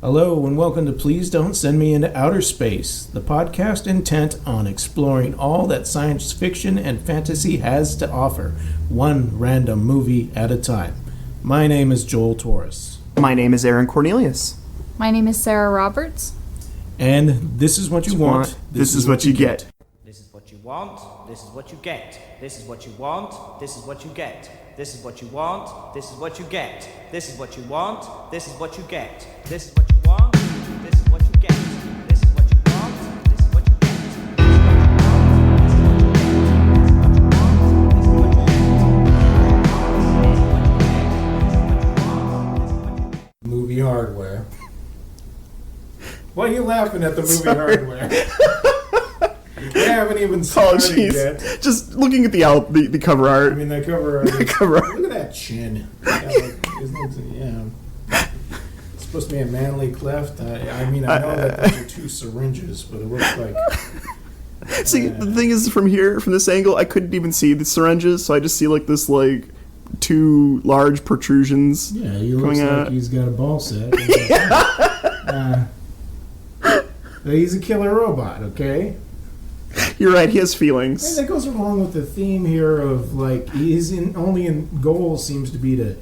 Hello and welcome to Please Don't Send Me into Outer Space, the podcast intent on exploring all that science fiction and fantasy has to offer, one random movie at a time. My name is Joel Torres. My name is Aaron Cornelius. My name is Sarah Roberts. And this is what you want. This is what you get. This is what you want. This is what you get. This is what you want. This is what you get. This is what you want. This is what you get. This is what you want. This is what you get. This is what you want. This is what you get. This is what you want. This is what you get. Movie hardware. Why are you laughing at the movie hardware? We haven't even started yet. Just looking at the cover art. I mean, the cover art. Look at that chin. It's supposed to be a manly cleft. I mean, I know that those are two syringes, but it looks like... See, the thing is, from this angle, I couldn't even see the syringes, so I just see, like, two large protrusions. Yeah, he looks like he's got a ball sack. He's a killer robot, okay? You're right, he has feelings. And that goes along with the theme here of, like, his only goal seems to be to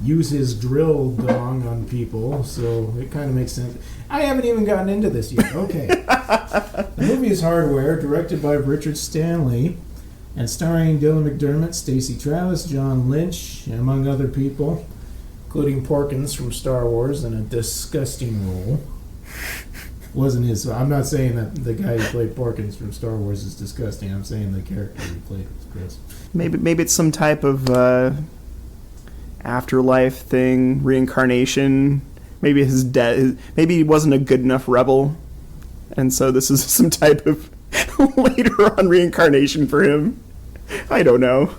use his drill dong on people, so it kind of makes sense. I haven't even gotten into this yet. Okay. The movie is Hardware, directed by Richard Stanley, and starring Dylan McDermott, Stacey Travis, John Lynch, among other people, including Porkins from Star Wars in a disgusting role. Wasn't his. I'm not saying that the guy who played Porkins from Star Wars is disgusting. I'm saying the character he played was gross. Maybe it's some type of afterlife thing, reincarnation. Maybe maybe he wasn't a good enough rebel, and so this is some type of later on reincarnation for him. I don't know.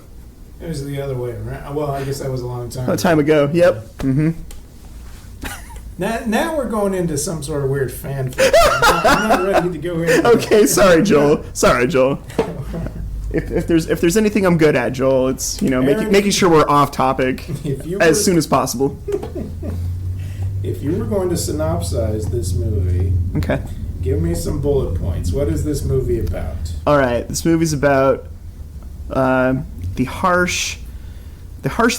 It was the other way around. Well, I guess that was a long time. A time ago. Yep. Mm-hmm. Now we're going into some sort of weird fanfic. I'm not ready to go in. Okay, sorry, Joel. If there's anything I'm good at, Joel, it's Aaron, making sure we're off topic as soon as possible. If you were going to synopsize this movie, okay, give me some bullet points. What is this movie about? All right, this movie's about the harsh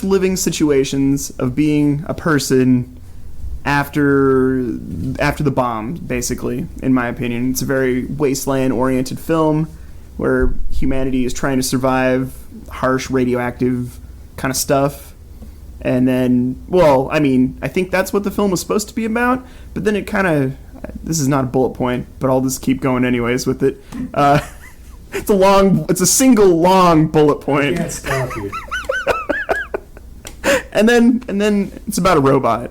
living situations of being a person after the bomb, basically, in my opinion. It's a very wasteland-oriented film where humanity is trying to survive harsh radioactive kind of stuff. And then, well, I mean, I think that's what the film was supposed to be about, but then it kind of... This is not a bullet point, but I'll just keep going anyways with it. It's a single long bullet point. I can't stop you. and then it's about a robot.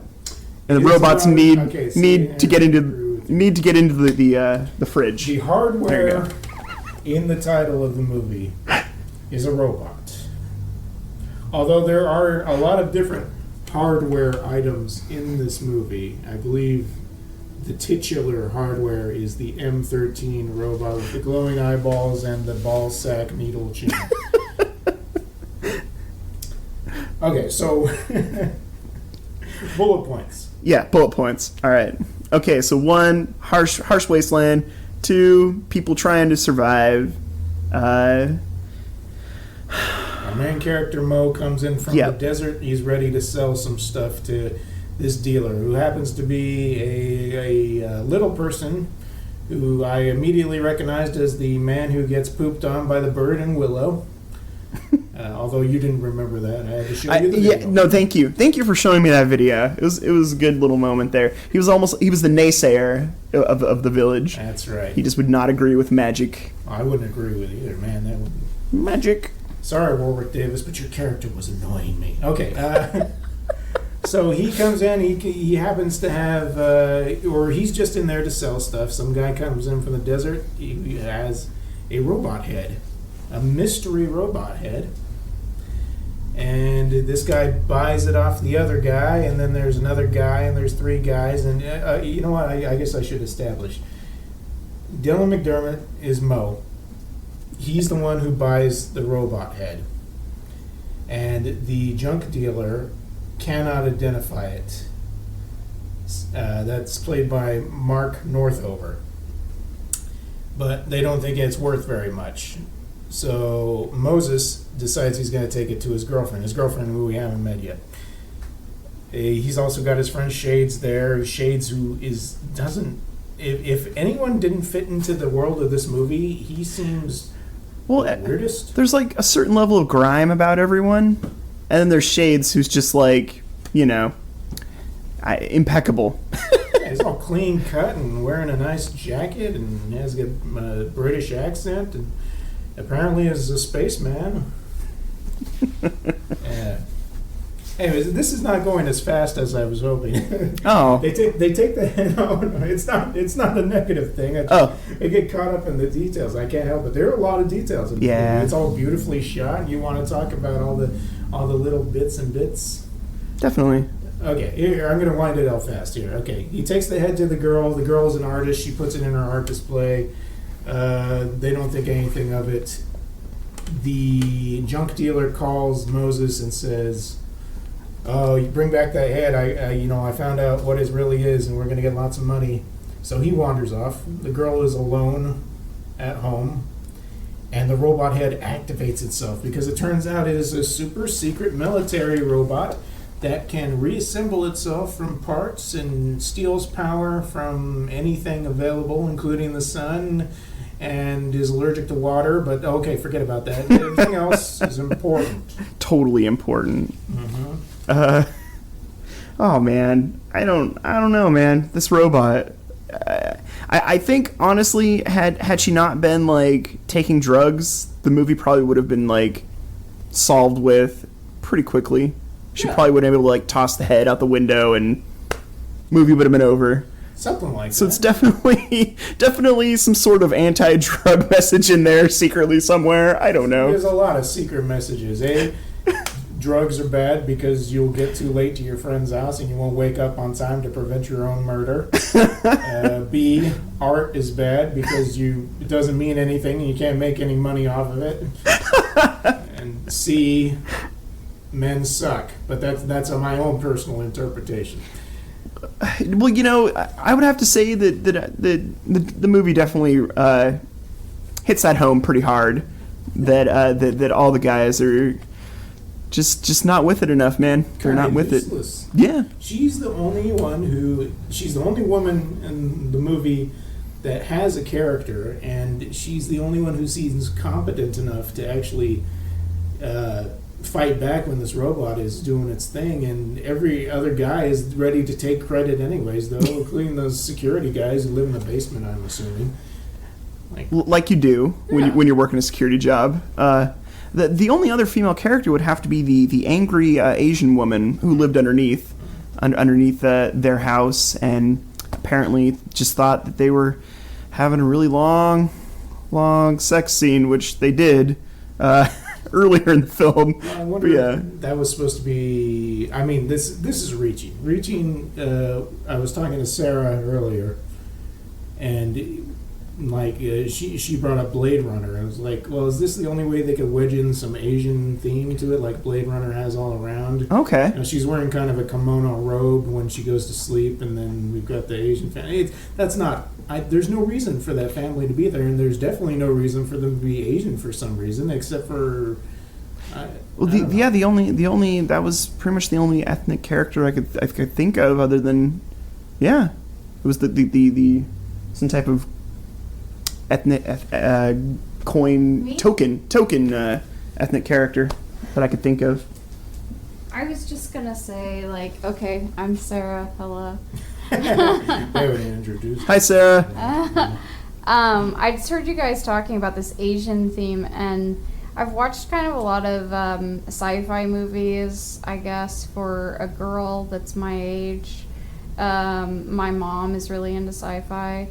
And the robots need to get into the fridge. The hardware in the title of the movie is a robot. Although there are a lot of different hardware items in this movie, I believe the titular hardware is the M13 robot with the glowing eyeballs and the ball sack needle chin. Okay, so bullet points. Yeah, bullet points. All right. Okay, so 1, harsh wasteland. 2, people trying to survive. Our main character, Mo, comes in from the desert. He's ready to sell some stuff to this dealer, who happens to be a little person who I immediately recognized as the man who gets pooped on by the bird in Willow. Although you didn't remember that, I had to show you the video. No, thank you. Thank you for showing me that video. It was a good little moment there. He was the naysayer of the village. That's right. He just would not agree with magic. I wouldn't agree with either, man. That would magic. Sorry, Warwick Davis, but your character was annoying me. Okay. So he comes in. He happens to have, or he's just in there to sell stuff. Some guy comes in from the desert. He has a robot head. A mystery robot head, and this guy buys it off the other guy, and then there's another guy, and there's 3 guys, and you know what, I guess I should establish. Dylan McDermott is Mo. He's the one who buys the robot head, and the junk dealer cannot identify it. That's played by Mark Northover. But they don't think it's worth very much. So Moses decides he's going to take it to his girlfriend who we haven't met yet. He's also got his friend Shades there. Shades, who doesn't. If anyone didn't fit into the world of this movie, he seems the weirdest. There's like a certain level of grime about everyone, and then there's Shades, who's just like, impeccable. Yeah, he's all clean cut and wearing a nice jacket and has a British accent and apparently is a spaceman. Anyways, this is not going as fast as I was hoping. Oh. They take the no, it's not a negative thing. I get caught up in the details. I can't help it. There are a lot of details in the movie. It's all beautifully shot, and you want to talk about all the little bits and bits. Definitely. Okay, here, I'm going to wind it out fast here. Okay, he takes the head to the girl. The girl is an artist. She puts it in her art display. They don't think anything of it. The junk dealer calls Moses and says, "Oh, you bring back that head. I found out what it really is, and we're going to get lots of money." So he wanders off. The girl is alone at home, and the robot head activates itself because it turns out it is a super secret military robot that can reassemble itself from parts and steals power from anything available, including the sun, and is allergic to water. But okay, forget about that. Everything else is important. Totally important. Mm-hmm. Oh man, I don't know, man. This robot. I think honestly, had she not been like taking drugs, the movie probably would have been like solved with pretty quickly. She probably wouldn't have been able to like toss the head out the window and movie would have been over. Something like that. So it's definitely some sort of anti-drug message in there secretly somewhere. I don't know. There's a lot of secret messages. Drugs are bad because you'll get too late to your friend's house and you won't wake up on time to prevent your own murder. B, art is bad because it doesn't mean anything and you can't make any money off of it. And C, men suck. But that's my own personal interpretation. Well, I would have to say that the movie definitely hits that home pretty hard. That all the guys are just not with it enough, man. They're not with useless. it. Yeah. She's the only woman in the movie that has a character, and she's the only one who seems competent enough to actually fight back when this robot is doing its thing, and every other guy is ready to take credit anyways, though, including those security guys who live in the basement, I'm assuming. Like you do when you're working a security job. The only other female character would have to be the angry Asian woman who lived underneath their house and apparently just thought that they were having a really long sex scene, which they did earlier in the film. I wonder if that was supposed to be... I mean, this is reaching. I was talking to Sarah earlier, and she brought up Blade Runner. I was like, well, is this the only way they could wedge in some Asian theme to it, like Blade Runner has all around? Okay. She's wearing kind of a kimono robe when she goes to sleep, and then we've got the Asian family. There's no reason for that family to be there, and there's definitely no reason for them to be Asian for some reason, except for... the only that was pretty much the only ethnic character I could think of other than, it was the some type of ethnic token ethnic character that I could think of. I was just gonna say, okay, I'm Sarah. Hello. Hi, Sarah. I just heard you guys talking about this Asian theme, and I've watched kind of a lot of sci-fi movies, I guess, for a girl that's my age. My mom is really into sci-fi.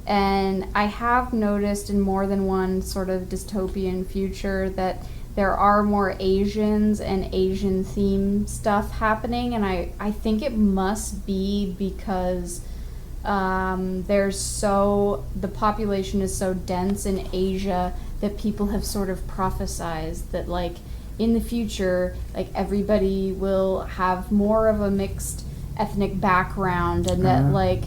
And I have noticed in more than one sort of dystopian future that there are more Asians and Asian themed stuff happening, and I think it must be because the population is so dense in Asia that people have sort of prophesized that in the future everybody will have more of a mixed ethnic background, and that like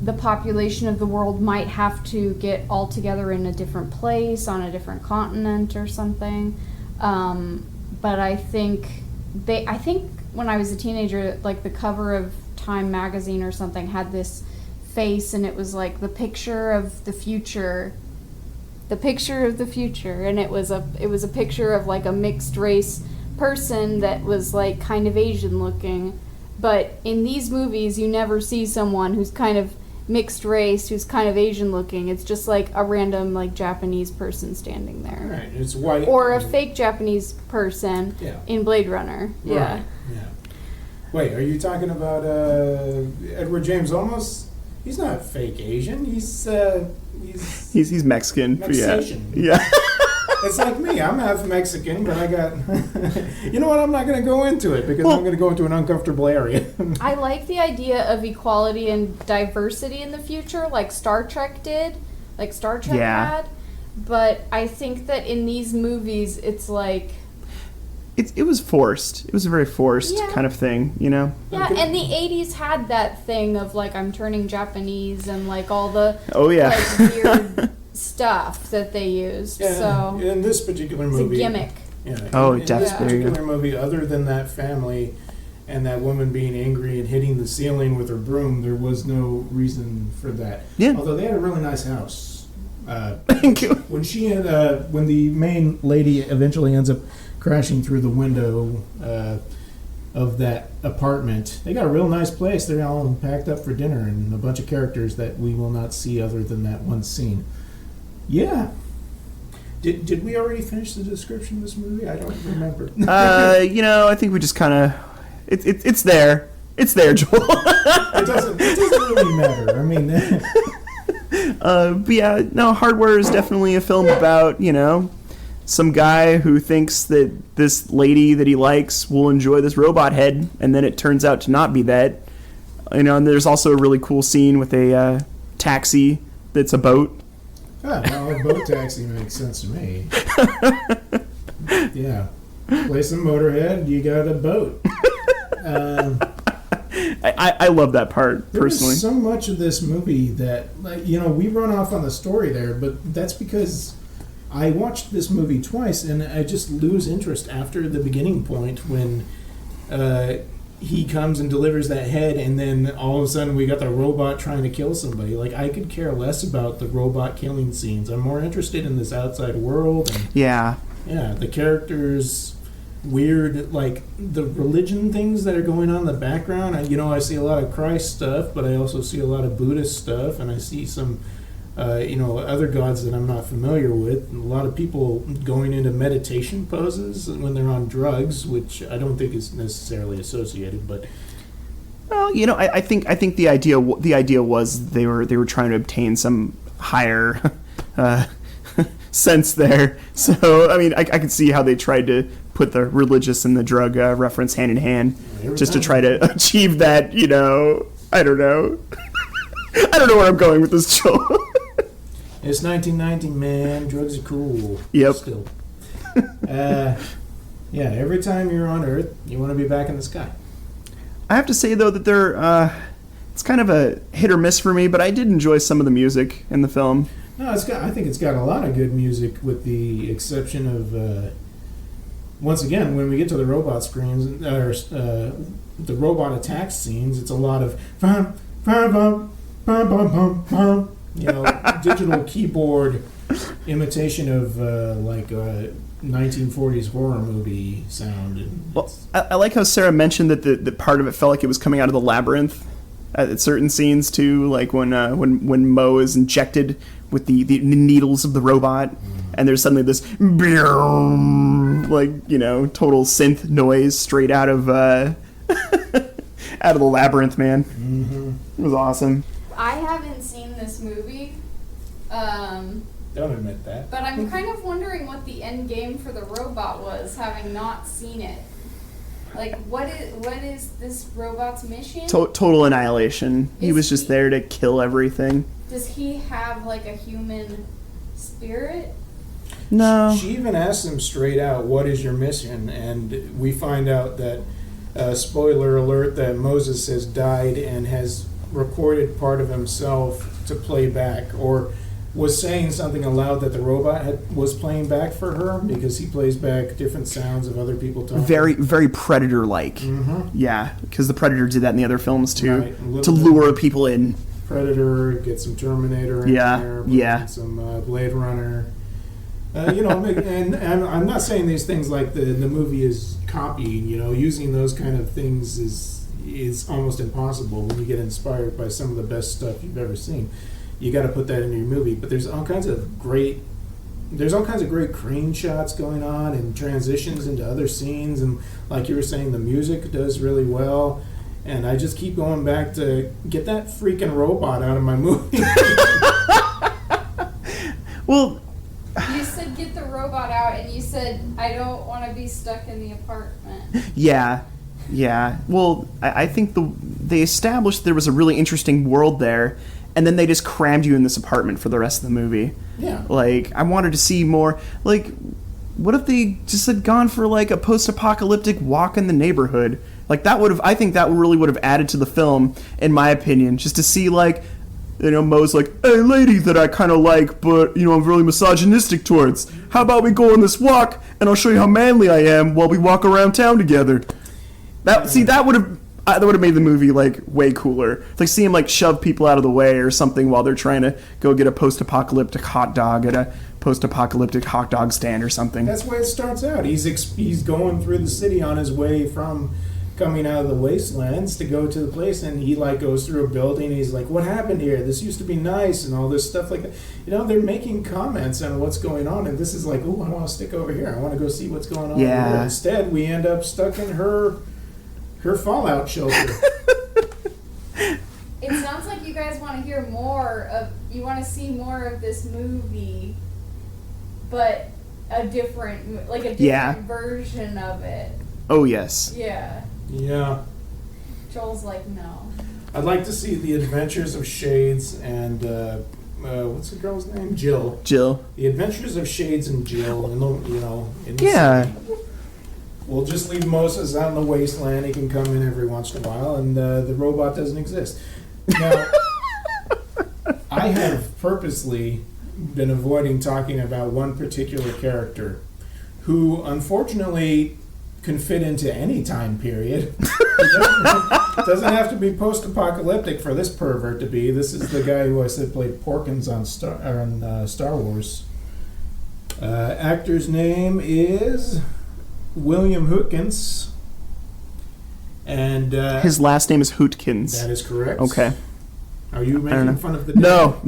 the population of the world might have to get all together in a different place on a different continent or something. But I think when I was a teenager, like the cover of Time magazine or something had this face, and it was like the picture of the future, and it was a picture of like a mixed race person that was like kind of Asian looking. But in these movies, you never see someone who's kind of mixed race, who's kind of Asian looking. It's just like a random like Japanese person standing there. Right, it's white. Or a fake Japanese person in Blade Runner. Right. Yeah. Wait, are you talking about Edward James Olmos? He's not fake Asian. He's Mexican. Mexican. Yeah. It's like me. I'm half Mexican, but I got... You know what? I'm not going to go into it because I'm going to go into an uncomfortable area. I like the idea of equality and diversity in the future, like Star Trek did, like Star Trek had. But I think that in these movies, it's like... It was forced. It was a very forced kind of thing, you know? Yeah, and the 80s had that thing of, like, I'm turning Japanese and, like, all the like, weird stuff that they used. Yeah, so in this particular movie... It's a gimmick. Yeah, in this particular movie, other than that family and that woman being angry and hitting the ceiling with her broom, there was no reason for that. Yeah. Although they had a really nice house. Thank you. When the main lady eventually ends up crashing through the window of that apartment, they got a real nice place. They're all packed up for dinner and a bunch of characters that we will not see other than that one scene. Yeah. Did we already finish the description of this movie? I don't remember. I think we just kind of... It's there. It's there, Joel. It doesn't really matter. I mean... but yeah, no, Hardware is definitely a film about, some guy who thinks that this lady that he likes will enjoy this robot head, and then it turns out to not be that. And there's also a really cool scene with a taxi that's a boat. Ah, well, a boat taxi makes sense to me. Yeah. Place a motorhead, you got a boat. I love that part, personally. There's so much of this movie that, we run off on the story there, but that's because I watched this movie twice, and I just lose interest after the beginning point when he comes and delivers that head, and then all of a sudden we got the robot trying to kill somebody. Like, I could care less about the robot killing scenes. I'm more interested in this outside world. And, yeah, the characters... weird, like the religion things that are going on in the background. I see a lot of Christ stuff, but I also see a lot of Buddhist stuff, and I see some, other gods that I'm not familiar with. And a lot of people going into meditation poses when they're on drugs, which I don't think is necessarily associated. But well, I think the idea was they were trying to obtain some higher sense there. So I mean, I could see how they tried to put the religious and the drug reference hand in hand, just to try to achieve that. I don't know. I don't know where I'm going with this show. It's 1990, man. Drugs are cool. Yep. Still. Every time you're on Earth, you want to be back in the sky. I have to say though that it's kind of a hit or miss for me, but I did enjoy some of the music in the film. No, I think it's got a lot of good music, with the exception of, once again, when we get to the robot screens, or the robot attack scenes, it's a lot of digital keyboard imitation of 1940s horror movie sound. And well, I like how Sarah mentioned that the part of it felt like it was coming out of the labyrinth at certain scenes too, like when Mo is injected with the needles of the robot, and there's suddenly this total synth noise straight out of out of the labyrinth, man. Mm-hmm. It was awesome. I haven't seen this movie. Don't admit that. But I'm kind of wondering what the end game for the robot was, having not seen it. Like, what is this robot's mission? Total annihilation. He was just there to kill everything. Does he have, like, a human spirit? No. She even asks him straight out, what is your mission? And we find out that spoiler alert, that Moses has died and has recorded part of himself to play back, or was saying something aloud that the robot was playing back for her, because he plays back different sounds of other people talking. Very, very Predator-like. Mm-hmm. Yeah, because the Predator did that in the other films too, Right. to lure people in. Predator, get some Terminator in there, put in some Blade Runner. And I'm not saying these things like the movie is copying. Using those kind of things is almost impossible when you get inspired by some of the best stuff you've ever seen. You got to put that into your movie. But there's all kinds of great crane shots going on and transitions into other scenes, and like you were saying, the music does really well. And I just keep going back to get that freaking robot out of my movie. Well, You said get the robot out, and you said I don't want to be stuck in the apartment. yeah. Well, I think they established there was a really interesting world there, and then they just crammed you in this apartment for the rest of the movie. Yeah. Like, I wanted to see more. Like, what if they just had gone for like a post-apocalyptic walk in the neighborhood? Like, I think that really would have added to the film, in my opinion, just to see like, Mo's like, hey, lady that I kind of like, but, I'm really misogynistic towards. How about we go on this walk, and I'll show you how manly I am while we walk around town together. That would have made the movie, like, way cooler. Like, see him, like, shove people out of the way or something while they're trying to go get a post-apocalyptic hot dog at a post-apocalyptic hot dog stand or something. That's why it starts out. He's going through the city on his way from coming out of the wastelands to go to the place, and he like goes through a building, and he's like, what happened here? This used to be nice, and all this stuff like that. They're making comments on what's going on, and this is like, oh, I want to stick over here. I want to go see what's going on. Yeah. Over instead, we end up stuck in her fallout shelter. It sounds like you guys want to hear you want to see more of this movie, but a different version of it. Oh, yes. Yeah. Yeah. Joel's like, no. I'd like to see the Adventures of Shades and what's the girl's name? Jill. The Adventures of Shades and Jill. In the city. We'll just leave Moses out in the wasteland. He can come in every once in a while, and the robot doesn't exist. Now, I have purposely been avoiding talking about one particular character who, unfortunately, can fit into any time period. It doesn't have to be post-apocalyptic for this pervert to be. This is the guy who I said played Porkins on Star Wars. Actor's name is William Hootkins. And his last name is Hootkins. that is correct. Okay. Are you making fun of the No.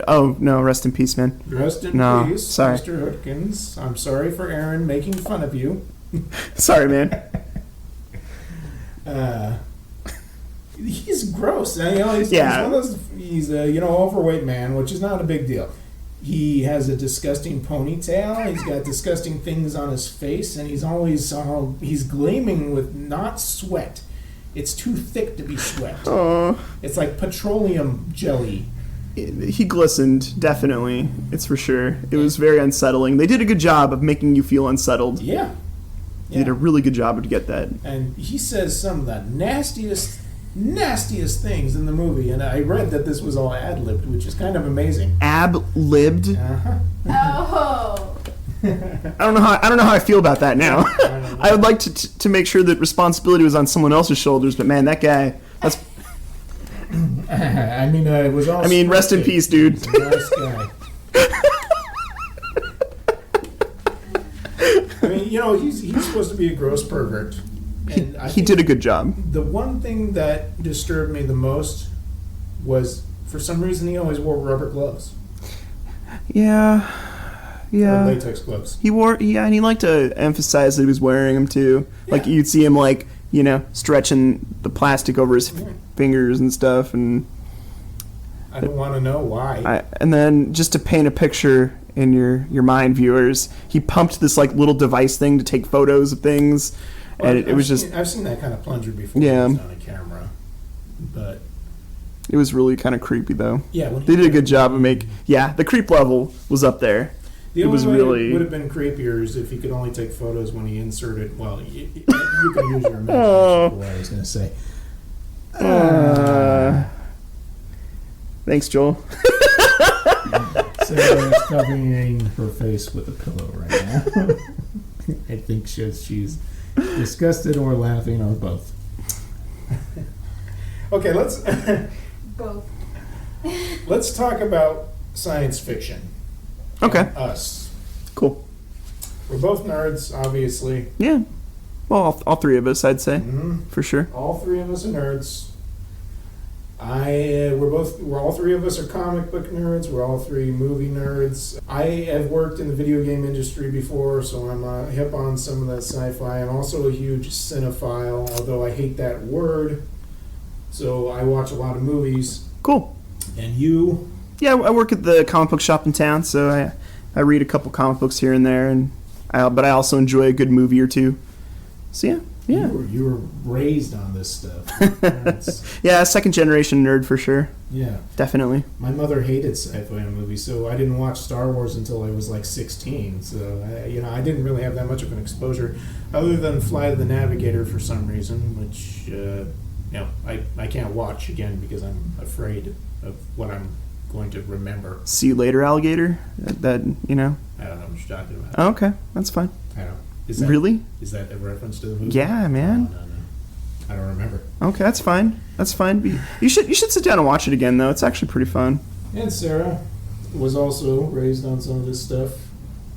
Oh, no. Rest in peace, man. Rest in peace, sorry. Mr. Hootkins. I'm sorry for Aaron making fun of you. Sorry, man. He's gross. He's one of those. He's a overweight man, which is not a big deal. He has a disgusting ponytail. He's got disgusting things on his face, and he's always he's gleaming with not sweat. It's too thick to be sweat. It's like petroleum jelly. He glistened, definitely. It's for sure. It was very unsettling. They did a good job of making you feel unsettled. Yeah. They did a really good job to get that. And he says some of the nastiest things in the movie, and I read that this was all ad-libbed, which is kind of amazing. Ab-libbed? Uh-huh. Oh. I don't know how I feel about that now. I would like to make sure that responsibility was on someone else's shoulders, but man, that guy, that's... it was all rest in peace, dude. He's a nice guy. He's supposed to be a gross pervert. And he did a good job. The one thing that disturbed me the most was, for some reason, he always wore rubber gloves. Yeah. Or latex gloves. And he liked to emphasize that he was wearing them too. Yeah. Like you'd see him stretching the plastic over his fingers and stuff, and I don't want to know why. And then just to paint a picture in your mind, viewers, he pumped this little device thing to take photos of things, and it was just... I've seen that kind of plunger before. Yeah. On a camera, but it was really kind of creepy though. Yeah, they did a good job of the creep level was up there. The It was only way really- it would have been creepier is if he could only take photos when he inserted. Well, you can use your imagination for what I was going to say. Thanks, Joel. Sarah's covering her face with a pillow right now. I think she's disgusted or laughing or both. Okay, Both. let's talk about science fiction. Okay. And us. Cool. We're both nerds, obviously. Yeah. Well, all three of us, I'd say, Mhm. for sure. All three of us are nerds. We're all three of us are comic book nerds. We're all three movie nerds. I have worked in the video game industry before, so I'm hip on some of that sci-fi. I'm also a huge cinephile, although I hate that word. So I watch a lot of movies. Cool. And you? Yeah, I work at the comic book shop in town, so I read a couple comic books here and there, but I also enjoy a good movie or two. So yeah. You were raised on this stuff. Yeah, second generation nerd for sure. Yeah. Definitely. My mother hated sci-fi movies, so I didn't watch Star Wars until I was like 16. So I didn't really have that much of an exposure, other than Flight of the Navigator for some reason, which I can't watch again because I'm afraid of what I'm going to remember. See you later, alligator. That. I don't know what you're talking about. Oh, okay, that's fine. I don't. Really? Is that a reference to the movie? Yeah, man. No. I don't remember. Okay, that's fine. That's fine. You should sit down and watch it again, though. It's actually pretty fun. And Sarah was also raised on some of this stuff.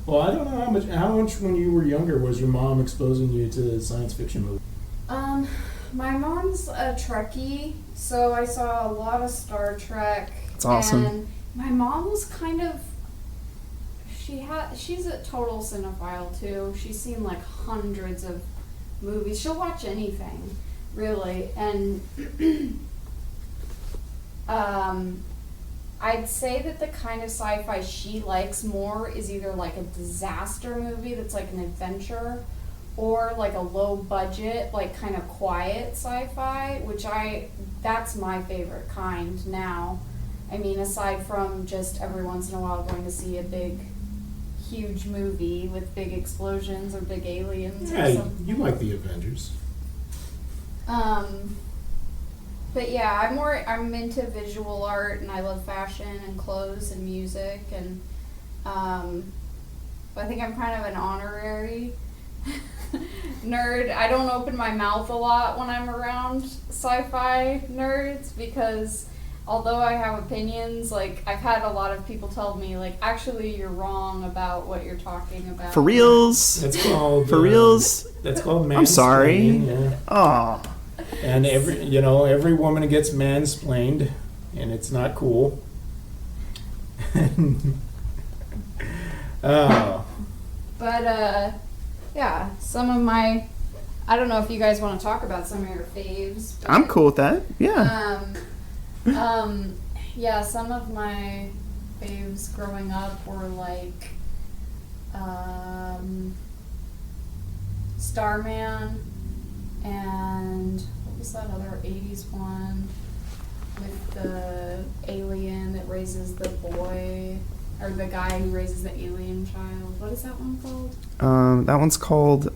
Well, I don't know how much when you were younger was your mom exposing you to science fiction movies? My mom's a Trekkie, so I saw a lot of Star Trek. That's awesome. And my mom was kind of. She's a total cinephile too. She's seen like hundreds of movies. She'll watch anything, really. And I'd say that the kind of sci-fi she likes more is either like a disaster movie that's like an adventure, or like a low budget, like kind of quiet sci-fi, that's my favorite kind now. I mean, aside from just every once in a while going to see a big, huge movie with big explosions or big aliens or something. You like the Avengers. But yeah, I'm into visual art, and I love fashion and clothes and music, and I think I'm kind of an honorary nerd. I don't open my mouth a lot when I'm around sci-fi nerds because although I have opinions, like, I've had a lot of people tell me, like, actually, you're wrong about what you're talking about. For reals? That's called... For reals? That's called mansplaining. I'm sorry. Yeah. Oh. And every woman gets mansplained, and it's not cool. Oh. But, yeah, some of my... I don't know if you guys want to talk about some of your faves. But, I'm cool with that. Yeah. Yeah, some of my faves growing up were like Starman and what was that other 80s one with the alien that raises the boy, or the guy who raises the alien child. What is that one called? That one's called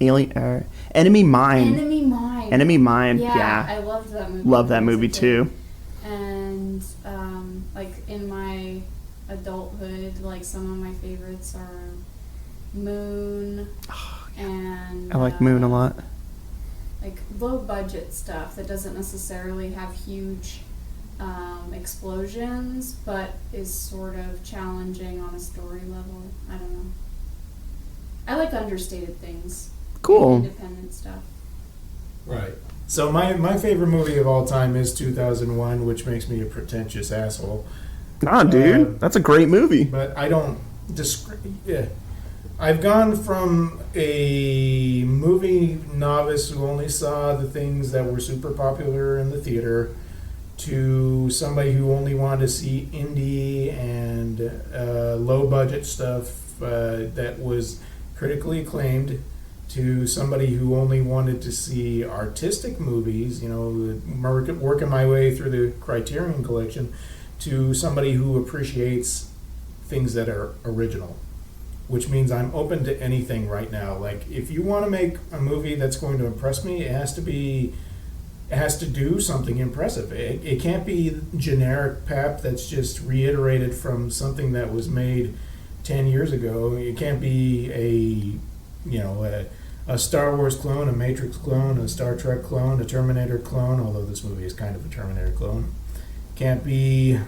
Alien Enemy Mine. Enemy Mine. Enemy Mine. Yeah, Yeah. I loved that movie. Love that when I was a movie kid. too. And like in my adulthood, like some of my favorites are Moon and I like Moon a lot. like low budget stuff that doesn't necessarily have huge explosions, but is sort of challenging on a story level. I don't know. I like understated things. Cool. Independent stuff. Right. So my favorite movie of all time is 2001, which makes me a pretentious asshole. Nah, dude. That's a great movie. But I don't I've gone from a movie novice who only saw the things that were super popular in the theater to somebody who only wanted to see indie and low budget stuff that was critically acclaimed, to somebody who only wanted to see artistic movies, working my way through the Criterion Collection, to somebody who appreciates things that are original, which means I'm open to anything right now. Like, if you want to make a movie that's going to impress me, it has to do something impressive. It can't be generic pep that's just reiterated from something that was made 10 years ago. It can't be a Star Wars clone, a Matrix clone, a Star Trek clone, a Terminator clone, although this movie is kind of a Terminator clone. Can't be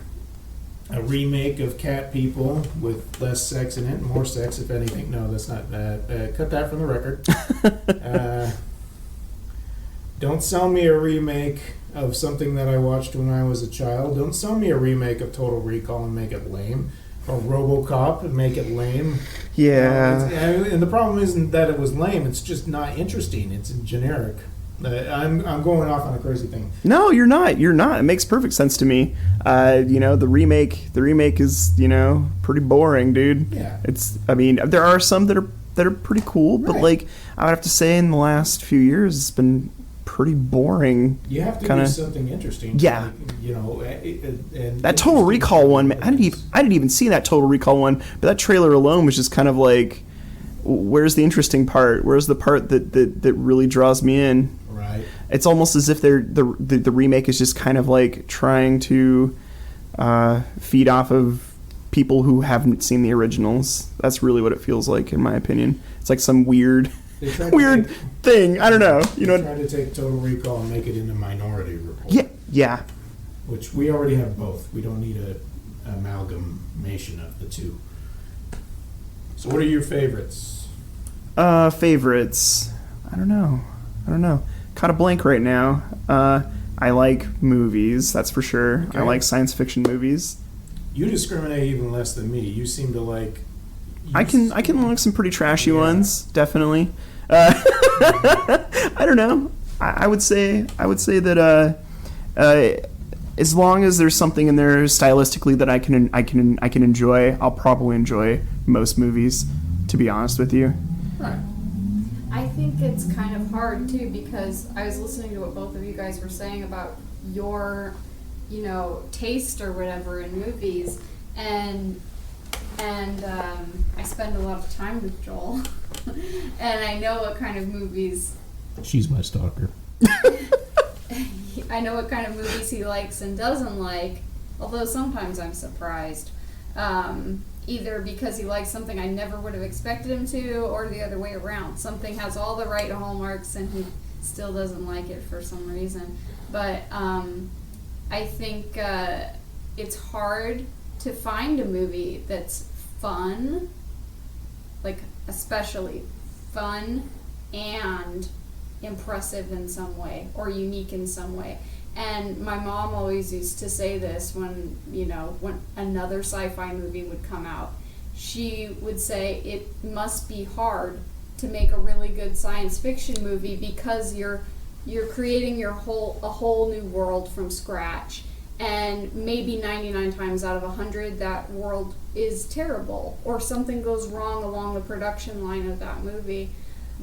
a remake of Cat People with less sex in it, more sex if anything. No, that's not that. Cut that from the record. Don't sell me a remake of something that I watched when I was a child. Don't sell me a remake of Total Recall and make it lame. Or RoboCop and make it lame. Yeah. And the problem isn't that it was lame. It's just not interesting. It's generic. I'm going off on a crazy thing. No, you're not. You're not. It makes perfect sense to me. The remake is, pretty boring, dude. Yeah. There are some that are pretty cool, but Right. like I would have to say in the last few years it's been pretty boring. You have to kinda, do something interesting. Yeah. And that Total Recall one, man, I didn't even see that Total Recall one, but that trailer alone was just kind of like, where's the interesting part? Where's the part that really draws me in? Right. It's almost as if the remake is just kind of like trying to feed off of people who haven't seen the originals. That's really what it feels like, in my opinion. It's like some weird thing. I don't know. Trying to take Total Recall and make it into Minority Report. Yeah. Which we already have both. We don't need an amalgamation of the two. So what are your favorites? Favorites. I don't know. Caught a blank right now. I like movies, that's for sure. Okay. I like science fiction movies. You discriminate even less than me. You seem to like... I can like some pretty trashy ones, definitely. I don't know. I would say that as long as there's something in there stylistically that I can enjoy, I'll probably enjoy most movies, to be honest with you. Right. I think it's kind of hard too, because I was listening to what both of you guys were saying about your, taste or whatever in movies, and I spend a lot of time with Joel, and I know what kind of movies. She's my stalker. I know what kind of movies he likes and doesn't like, although sometimes I'm surprised. Either because he likes something I never would have expected him to, or the other way around. Something has all the right hallmarks and he still doesn't like it for some reason. But I think it's hard to find a movie that's fun, like especially fun and impressive in some way or unique in some way. And my mom always used to say this when another sci-fi movie would come out. She would say it must be hard to make a really good science fiction movie because you're creating a whole new world from scratch. And maybe 99 times out of 100 that world is terrible or something goes wrong along the production line of that movie.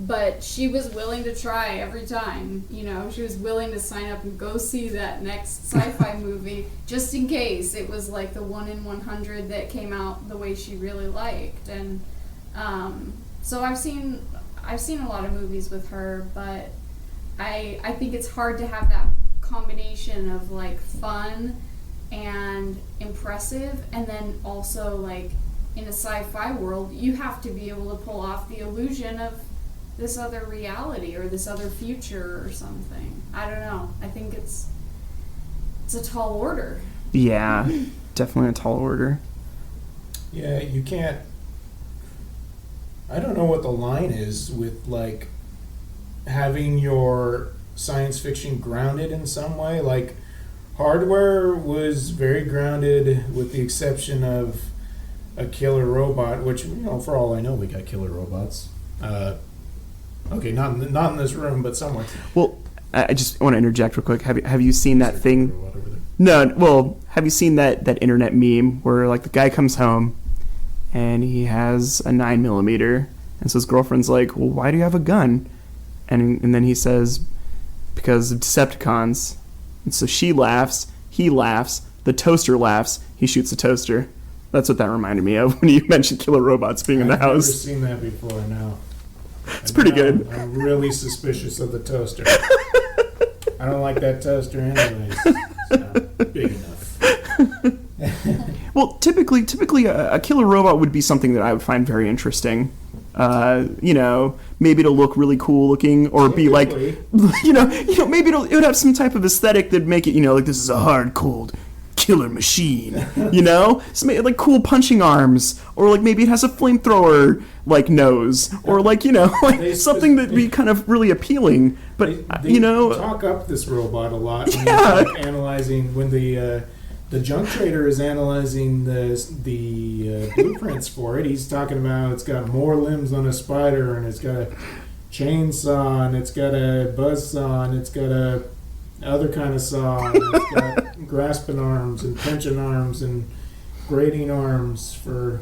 But she was willing to try every time. She was willing to sign up and go see that next sci-fi movie just in case it was like the 1 in 100 that came out the way she really liked. And so I've seen a lot of movies with her, but I think it's hard to have that combination of like fun and impressive, and then also like in a sci-fi world you have to be able to pull off the illusion of this other reality or this other future or something. I don't know. I think it's a tall order. Yeah, definitely a tall order. Yeah, you can't... I don't know what the line is with, like, having your science fiction grounded in some way. Like, Hardware was very grounded with the exception of a killer robot, which, for all I know, we got killer robots. Okay, not in this room, but somewhere. Well, I just want to interject real quick. Have you seen that thing? Robot over there. No, well, have you seen that internet meme where like the guy comes home and he has a 9mm, and so his girlfriend's like, "Well, why do you have a gun?" And then he says, "Because of Decepticons." And so she laughs, he laughs, the toaster laughs, he shoots the toaster. That's what that reminded me of when you mentioned killer robots being in the I've never house. seen that before. No. It's pretty good. I'm really suspicious of the toaster. I don't like that toaster anyways. It's not big enough. Well, typically a killer robot would be something that I would find very interesting. Maybe it'll look really cool looking, or be like, maybe it would have some type of aesthetic that'd make it, like this is a hard, cold killer machine, so like cool punching arms, or like maybe it has a flamethrower like nose, or like something that'd be kind of really appealing. But they talk up this robot a lot. When they're, like, analyzing when the junk trader is analyzing the blueprints for it. He's talking about it's got more limbs than a spider, and it's got a chainsaw, and it's got a buzzsaw, and it's got a other kind of saw, and it's got grasping arms and pinching arms and grating arms for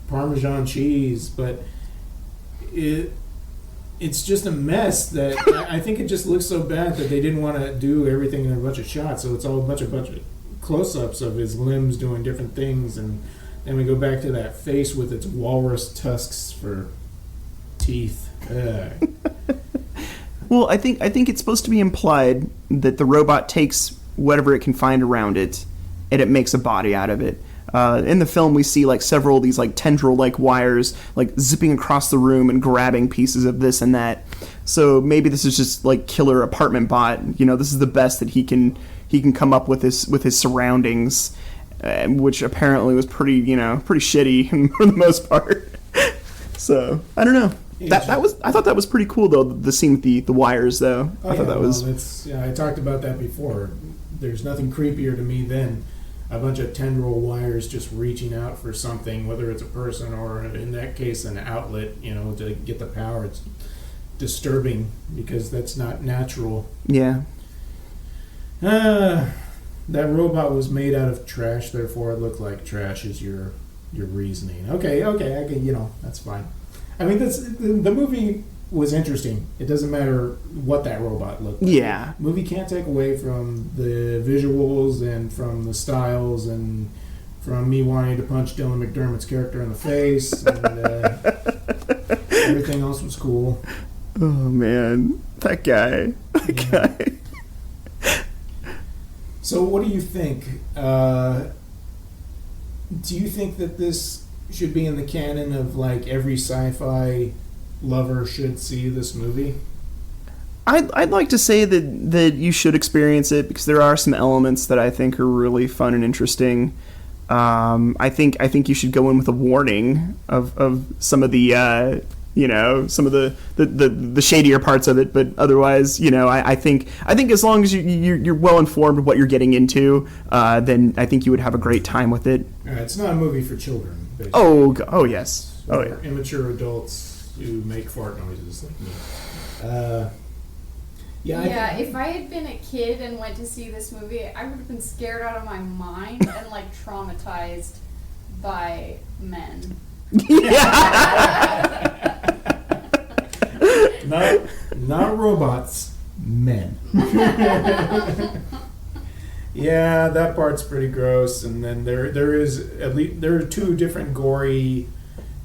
Parmesan cheese. But it's just a mess that I think it just looks so bad that they didn't want to do everything in a bunch of shots. So it's all a bunch of close-ups of his limbs doing different things, and then we go back to that face with its walrus tusks for teeth. Well, I think it's supposed to be implied that the robot takes whatever it can find around it, and it makes a body out of it. In the film, we see like several of these like tendril-like wires like zipping across the room and grabbing pieces of this and that. So maybe this is just like killer apartment bot. This is the best that he can come up with his surroundings, which apparently was pretty shitty for the most part. So I don't know. I thought that was pretty cool though. The scene with the wires though. I thought that was. I talked about that before. There's nothing creepier to me than a bunch of tendril wires just reaching out for something, whether it's a person or in that case an outlet. To get the power. It's disturbing because that's not natural. Yeah. That robot was made out of trash, therefore it looked like trash is your reasoning. Okay, I can, that's fine. I mean, the movie was interesting. It doesn't matter what that robot looked like. Yeah. The movie can't take away from the visuals and from the styles and from me wanting to punch Dylan McDermott's character in the face, and everything else was cool. Oh man, that guy. So what do you think? Do you think that this should be in the canon of like every sci-fi lover should see this movie? I'd like to say that you should experience it because there are some elements that I think are really fun and interesting. I think you should go in with a warning of some of the some of the shadier parts of it, but otherwise, I think as long as you're well informed of what you're getting into, then I think you would have a great time with it. It's not a movie for children. Basically. Oh yes. Oh yeah. Immature adults who make fart noises like me. If I had been a kid and went to see this movie, I would have been scared out of my mind and like traumatized by men. Not robots, men. Yeah, that part's pretty gross. And then there are two different gory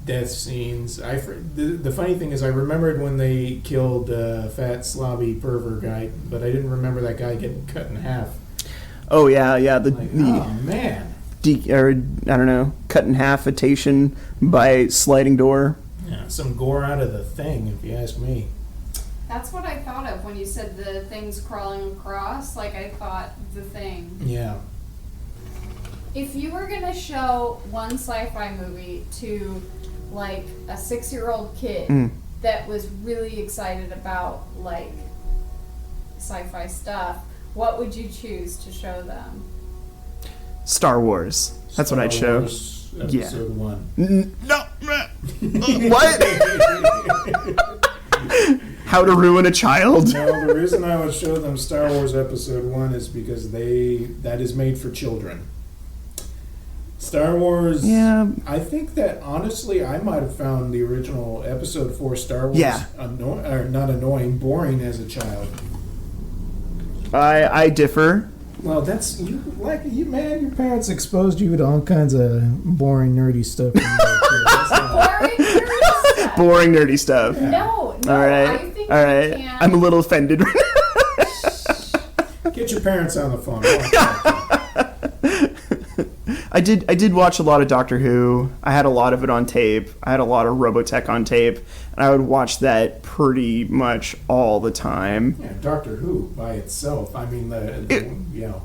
death scenes. The funny thing is, I remembered when they killed fat slobby pervert guy, but I didn't remember that guy getting cut in half. Oh yeah. Oh man. Cut in half-itation by sliding door. Yeah, some gore out of the thing, if you ask me. That's what I thought of when you said the things crawling across. Like, I thought the thing. Yeah. If you were going to show one sci-fi movie to, like, a 6-year-old kid that was really excited about, like, sci-fi stuff, what would you choose to show them? Star Wars. That's what I'd show. Episode 1. No. What? How to Ruin a Child? No, the reason I would show them Star Wars Episode 1 is because that is made for children. Star Wars... Yeah. I think that, honestly, I might have found the original Episode 4 Star Wars not annoying, boring as a child. I differ. Well, that's you. Like you, man. Your parents exposed you to all kinds of boring, nerdy stuff. When you were a kid. That's not- Boring nerdy stuff. Boring nerdy stuff. No, All right. I think All right. you can. I'm a little offended. Get your parents on the phone. I did watch a lot of Doctor Who. I had a lot of it on tape. I had a lot of Robotech on tape, and I would watch that pretty much all the time. Yeah, Doctor Who by itself. I mean,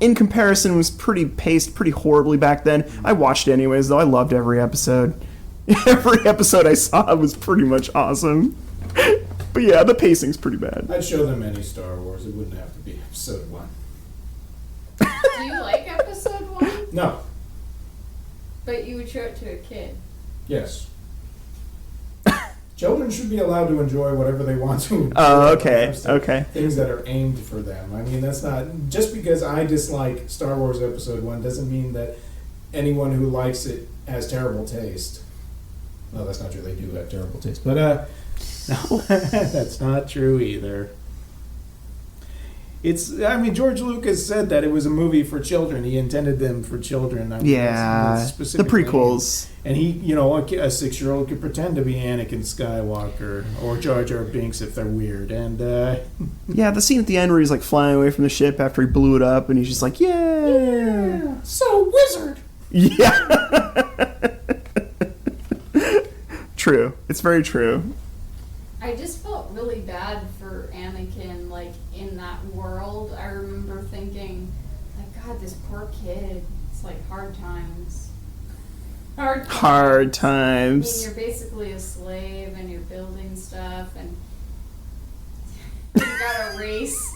In comparison, it was paced pretty horribly back then. I watched it anyways, though. I loved every episode. Every episode I saw was pretty much awesome. But yeah, the pacing's pretty bad. I'd show them any Star Wars. It wouldn't have to be episode 1. Do you like episode 1? No. But you would show it to a kid. Yes. Children should be allowed to enjoy whatever they want to enjoy. Oh, okay. Okay. Things that are aimed for them. I mean, that's not... Just because I dislike Star Wars Episode 1 doesn't mean that anyone who likes it has terrible taste. No, that's not true. They do have terrible taste. But, no, that's not true either. I mean, George Lucas said that it was a movie for children. He intended them for children. I mean, Yeah, that's the specifically- prequels. And he, a 6-year-old could pretend to be Anakin Skywalker or Jar Jar Binks if they're weird. And, Yeah, the scene at the end where he's like flying away from the ship after he blew it up, and he's just like, yeah. So wizard! Yeah. True. It's very true. I just felt really bad for Anakin, like, in that world. I remember thinking, like, God, this poor kid. It's like hard times. Hard I times. mean, you're basically a slave and you're building stuff and you gotta race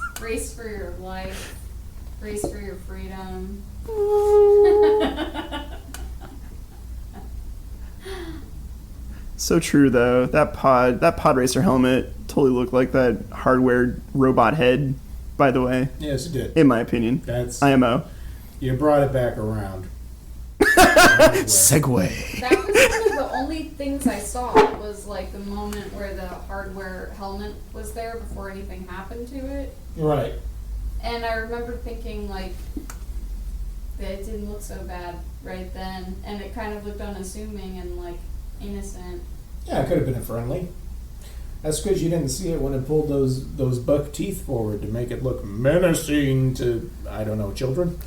for your life, race for your freedom. So true though. That pod racer helmet totally looked like that hardware robot head, by the way. Yes, it did. In my opinion. That's IMO. You brought it back around. Segway. That was one of the only things I saw was like the moment where the hardware helmet was there before anything happened to it. Right. And I remember thinking like that it didn't look so bad right then, and it kind of looked unassuming and like innocent. Yeah, it could have been friendly. That's because you didn't see it when it pulled those buck teeth forward to make it look menacing to, I don't know, children.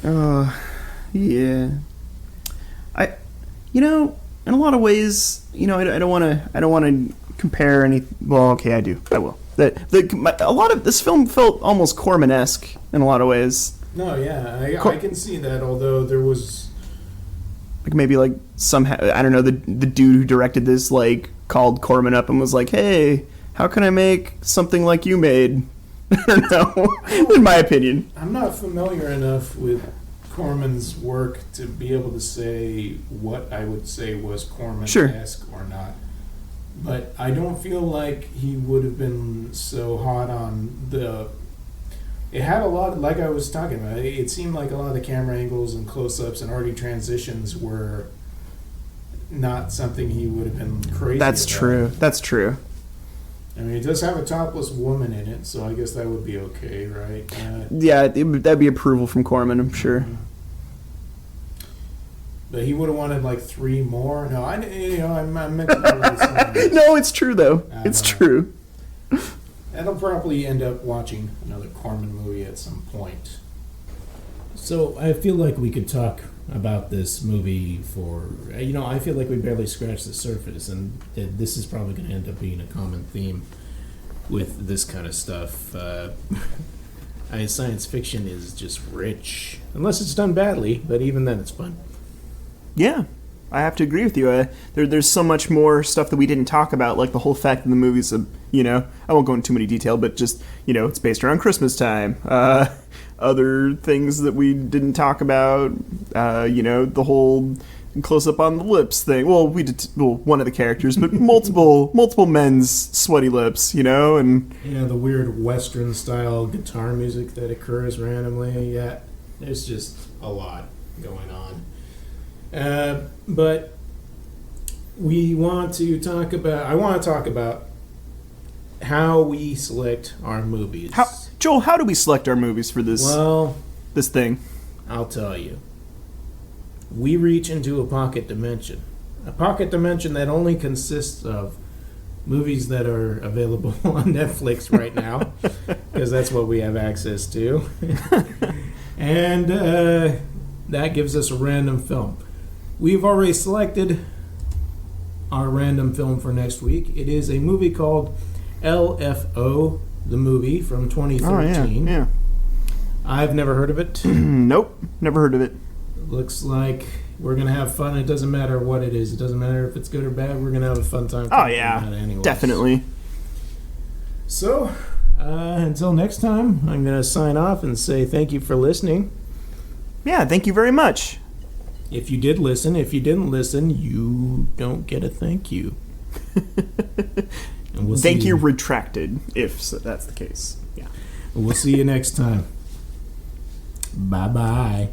Yeah. In a lot of ways, I don't want to compare any. Well, okay, I do. I will. A lot of this film felt almost Corman-esque in a lot of ways. No, yeah, I can see that. Although there was, Like maybe like somehow I don't know the dude who directed this like called Corman up and was like, hey, how can I make something like you made? I don't know. In my opinion, I'm not familiar enough with Corman's work to be able to say what I would say was Corman-esque or not. But I don't feel like he would have been so hot on the... It had a lot, like I was talking about, it seemed like a lot of the camera angles and close-ups and arty transitions were not something he would have been crazy that's about. true. That's true. I mean, it does have a topless woman in it, so I guess that would be okay, right? Yeah, that'd be approval from Corman, I'm sure. But he would have wanted like 3 more. No, I meant to really say No, it's true though. It's know. true. And I'll probably end up watching another Corman movie at some point. So I feel like we could talk about this movie for, I feel like we barely scratched the surface, and this is probably going to end up being a common theme with this kind of stuff. Science fiction is just rich, unless it's done badly, but even then it's fun. Yeah, I have to agree with you. There's so much more stuff that we didn't talk about, like the whole fact that the movie's, I won't go into too many detail, but just, it's based around Christmas time. Other things that we didn't talk about, the whole close-up on the lips thing. Well, one of the characters, but multiple men's sweaty lips, and... the weird Western-style guitar music that occurs randomly. Yeah, there's just a lot going on. But I want to talk about how we select our movies. Joel, how do we select our movies for this Well, this thing? I'll tell you. We reach into a pocket dimension. A pocket dimension that only consists of movies that are available on Netflix right now, because that's what we have access to. And that gives us a random film. We've already selected our random film for next week. It is a movie called LFO, the movie from 2013. Oh, yeah. I've never heard of it. Nope, never heard of it. Looks like we're going to have fun. It doesn't matter what it is. It doesn't matter if it's good or bad. We're going to have a fun time. Oh, yeah, anyways. definitely. So, until next time, I'm going to sign off and say thank you for listening. Yeah, thank you very much. If you did listen, if you didn't listen, you don't get a thank you. And we'll Thank see you retracted, if that's the case. Yeah. We'll see you next time. Bye-bye.